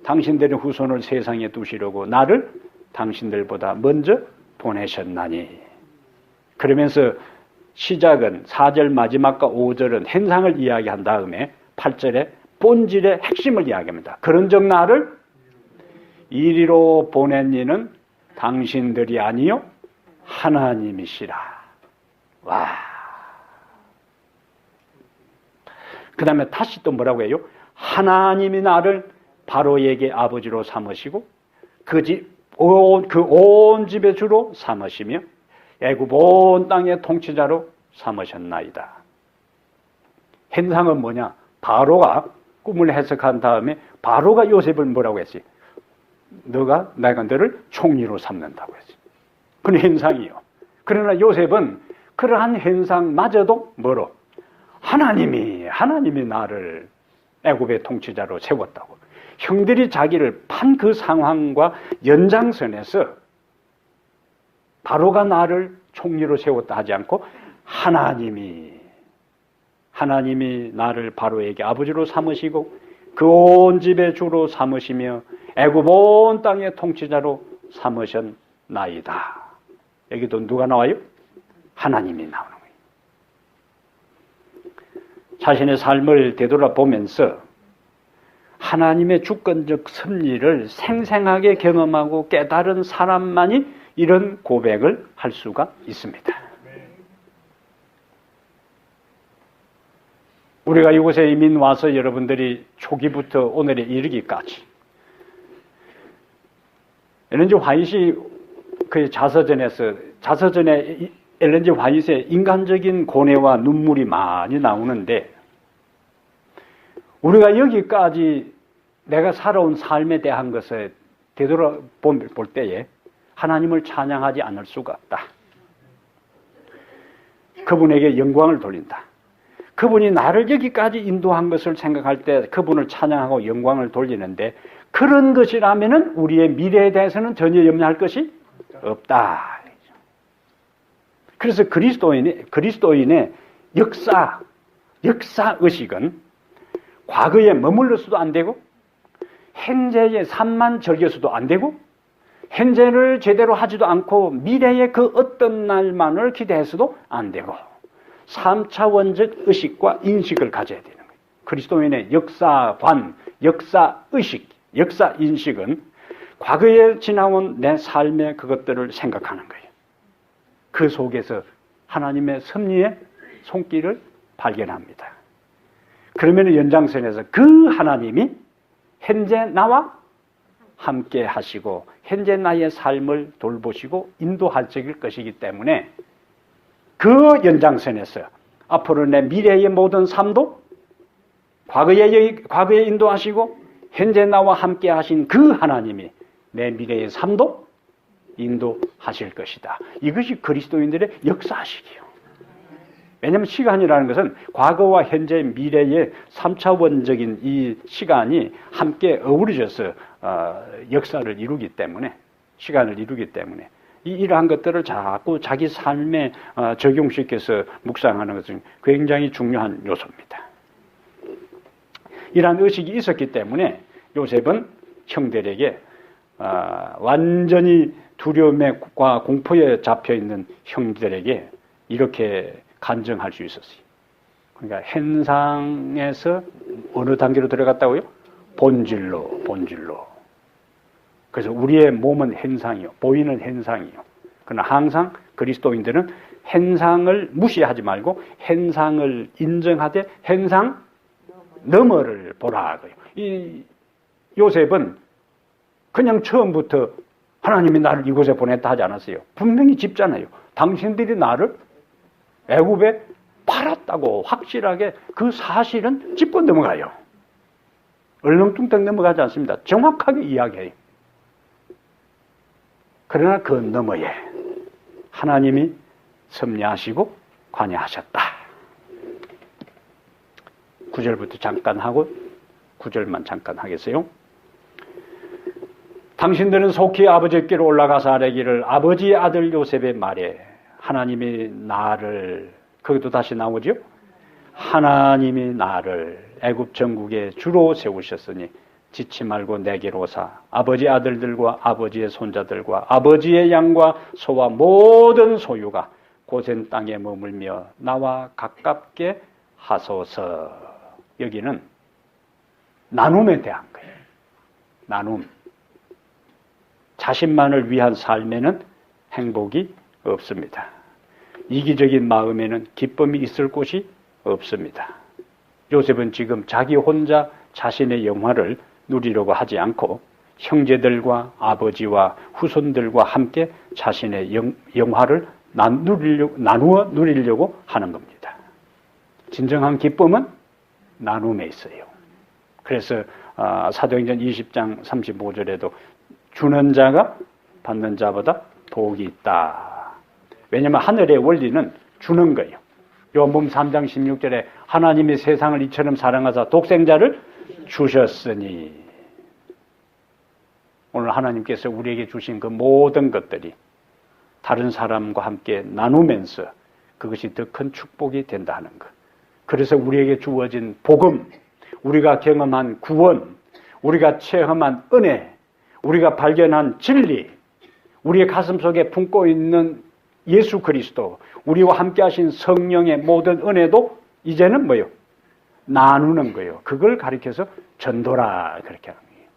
당신들의 후손을 세상에 두시려고 나를 당신들보다 먼저 보내셨나니. 그러면서 시작은 4절 마지막과 5절은 현상을 이야기한 다음에 8절에 본질의 핵심을 이야기합니다. 그런즉 나를 이리로 보낸 이는 당신들이 아니요 하나님이시라. 와. 그 다음에 다시 또 뭐라고 해요? 하나님이 나를 바로에게 아버지로 삼으시고 그 온 집의 주로 삼으시며 애굽 온 땅의 통치자로 삼으셨나이다. 현상은 뭐냐? 바로가 꿈을 해석한 다음에 바로가 요셉을 뭐라고 했지? 내가 너를 총리로 삼는다고 했지. 그건 현상이요. 그러나 요셉은 그러한 현상마저도 뭐로? 하나님이 나를 애굽의 통치자로 세웠다고. 형들이 자기를 판 그 상황과 연장선에서 바로가 나를 총리로 세웠다 하지 않고 하나님이 나를 바로에게 아버지로 삼으시고 그 온 집의 주로 삼으시며 애굽 온 땅의 통치자로 삼으셨나이다. 여기도 누가 나와요? 하나님이 나오는 거예요. 자신의 삶을 되돌아보면서 하나님의 주권적 섭리를 생생하게 경험하고 깨달은 사람만이 이런 고백을 할 수가 있습니다. 우리가 이곳에 이민 와서 여러분들이 초기부터 오늘에 이르기까지 엘렌 화이트이 그 자서전에 엘렌 화이트의 인간적인 고뇌와 눈물이 많이 나오는데 우리가 여기까지 내가 살아온 삶에 대한 것을 되돌아볼 때에 하나님을 찬양하지 않을 수가 없다. 그분에게 영광을 돌린다. 그분이 나를 여기까지 인도한 것을 생각할 때 그분을 찬양하고 영광을 돌리는데 그런 것이라면은 우리의 미래에 대해서는 전혀 염려할 것이 없다. 그래서 그리스도인의 역사, 역사의식은 과거에 머물러서도 안 되고 현재의 삶만 즐겨서도 안 되고 현재를 제대로 하지도 않고 미래의 그 어떤 날만을 기대해서도 안 되고 3차원적 의식과 인식을 가져야 되는 거예요. 그리스도인의 역사관, 역사의식, 역사인식은 과거에 지나온 내 삶의 그것들을 생각하는 거예요. 그 속에서 하나님의 섭리의 손길을 발견합니다. 그러면 연장선에서 그 하나님이 현재 나와 함께 하시고 현재 나의 삶을 돌보시고 인도할 적일 것이기 때문에 그 연장선에서 앞으로 내 미래의 모든 삶도 과거에 인도하시고 현재 나와 함께 하신 그 하나님이 내 미래의 삶도 인도하실 것이다. 이것이 그리스도인들의 역사식이에요. 왜냐하면 시간이라는 것은 과거와 현재, 미래의 3차원적인 이 시간이 함께 어우러져서 역사를 이루기 때문에, 시간을 이루기 때문에 이러한 것들을 자꾸 자기 삶에 적용시켜서 묵상하는 것은 굉장히 중요한 요소입니다. 이러한 의식이 있었기 때문에 요셉은 형들에게 완전히 두려움과 공포에 잡혀있는 형들에게 이렇게 간증할 수 있었어요. 그러니까 현상에서 어느 단계로 들어갔다고요? 본질로. 그래서 우리의 몸은 현상이요. 보이는 현상이요. 그러나 항상 그리스도인들은 현상을 무시하지 말고 현상을 인정하되 현상 너머를 보라. 이 요셉은 그냥 처음부터 하나님이 나를 이곳에 보냈다 하지 않았어요. 분명히 짚잖아요. 당신들이 나를 애굽에 팔았다고 확실하게 그 사실은 짚고 넘어가요. 얼렁뚱땅 넘어가지 않습니다. 정확하게 이야기해요. 그러나 그 너머에 하나님이 섭리하시고 관여하셨다. 9절부터 잠깐 하고 9절만 잠깐 하겠어요. 당신들은 속히 아버지께로 올라가서 아뢰기를 아버지의 아들 요셉의 말에 하나님이 나를, 거기도 다시 나오죠? 하나님이 나를 애굽 전국에 주로 세우셨으니 지치 말고 내게로 오사 아버지 아들들과 아버지의 손자들과 아버지의 양과 소와 모든 소유가 고센 땅에 머물며 나와 가깝게 하소서. 여기는 나눔에 대한 거예요. 나눔. 자신만을 위한 삶에는 행복이 없습니다. 이기적인 마음에는 기쁨이 있을 곳이 없습니다. 요셉은 지금 자기 혼자 자신의 영화를 누리려고 하지 않고 형제들과 아버지와 후손들과 함께 자신의 영화를 나누어 누리려고 하는 겁니다. 진정한 기쁨은 나눔에 있어요. 그래서 사도행전 20장 35절에도 주는 자가 받는 자보다 복이 있다. 왜냐하면 하늘의 원리는 주는 거예요. 요한복음 3장 16절에 하나님이 세상을 이처럼 사랑하사 독생자를 주셨으니, 오늘 하나님께서 우리에게 주신 그 모든 것들이 다른 사람과 함께 나누면서 그것이 더 큰 축복이 된다 하는 것. 그래서 우리에게 주어진 복음, 우리가 경험한 구원, 우리가 체험한 은혜, 우리가 발견한 진리, 우리의 가슴 속에 품고 있는 예수 그리스도, 우리와 함께 하신 성령의 모든 은혜도 이제는 뭐요? 나누는 거예요. 그걸 가리켜서 전도라 그렇게 하는 거예요.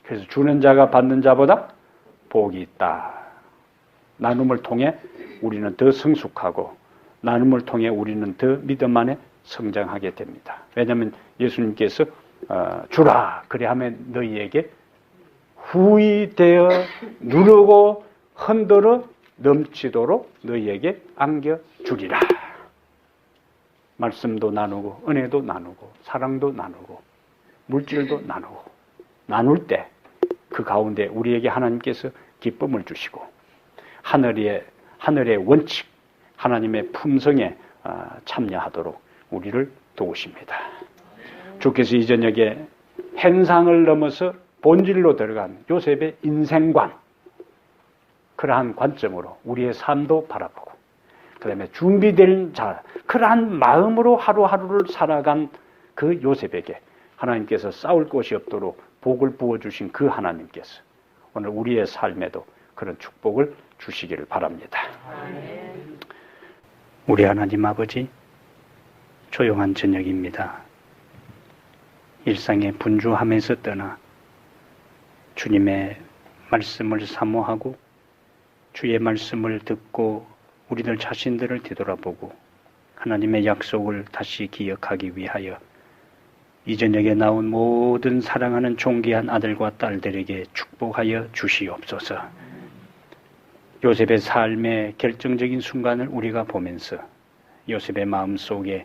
그래서 주는 자가 받는 자보다 복이 있다. 나눔을 통해 우리는 더 성숙하고 나눔을 통해 우리는 더 믿음 안에 성장하게 됩니다. 왜냐하면 예수님께서 주라 그래 하면 너희에게 후히되어 누르고 흔들어 넘치도록 너희에게 안겨주리라. 말씀도 나누고 은혜도 나누고 사랑도 나누고 물질도 나누고 나눌 때 그 가운데 우리에게 하나님께서 기쁨을 주시고 하늘의 원칙, 하나님의 품성에 참여하도록 우리를 도우십니다. 주께서 이 저녁에 현상을 넘어서 본질로 들어간 요셉의 인생관, 그러한 관점으로 우리의 삶도 바라보고 그 다음에 준비된 자, 그러한 마음으로 하루하루를 살아간 그 요셉에게 하나님께서 싸울 것이 없도록 복을 부어주신 그 하나님께서 오늘 우리의 삶에도 그런 축복을 주시기를 바랍니다. 우리 하나님 아버지, 조용한 저녁입니다. 일상의 분주함에서 떠나 주님의 말씀을 사모하고 주의 말씀을 듣고 우리들 자신들을 되돌아보고 하나님의 약속을 다시 기억하기 위하여 이 저녁에 나온 모든 사랑하는 존귀한 아들과 딸들에게 축복하여 주시옵소서. 요셉의 삶의 결정적인 순간을 우리가 보면서 요셉의 마음속에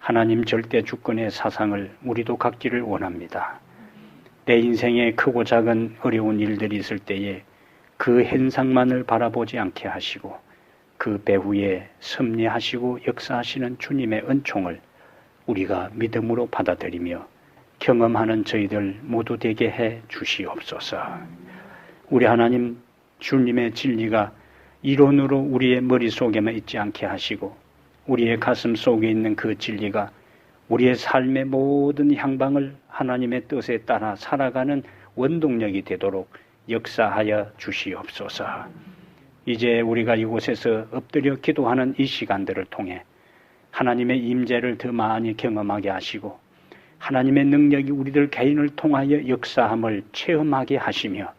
하나님 절대 주권의 사상을 우리도 갖기를 원합니다. 내 인생에 크고 작은 어려운 일들이 있을 때에 그 현상만을 바라보지 않게 하시고 그 배후에 섭리하시고 역사하시는 주님의 은총을 우리가 믿음으로 받아들이며 경험하는 저희들 모두 되게 해 주시옵소서. 우리 하나님, 주님의 진리가 이론으로 우리의 머릿속에만 있지 않게 하시고 우리의 가슴 속에 있는 그 진리가 우리의 삶의 모든 향방을 하나님의 뜻에 따라 살아가는 원동력이 되도록 역사하여 주시옵소서. 이제 우리가 이곳에서 엎드려 기도하는 이 시간들을 통해 하나님의 임재를 더 많이 경험하게 하시고 하나님의 능력이 우리들 개인을 통하여 역사함을 체험하게 하시며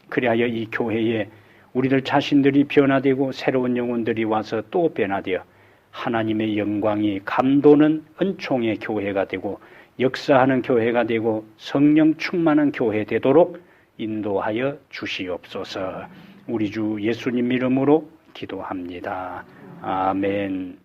그리하여 이 교회에 우리들 자신들이 변화되고 새로운 영혼들이 와서 또 변화되어 하나님의 영광이 감도는 은총의 교회가 되고 역사하는 교회가 되고 성령 충만한 교회 되도록 인도하여 주시옵소서. 우리 주 예수님 이름으로 기도합니다. 아멘.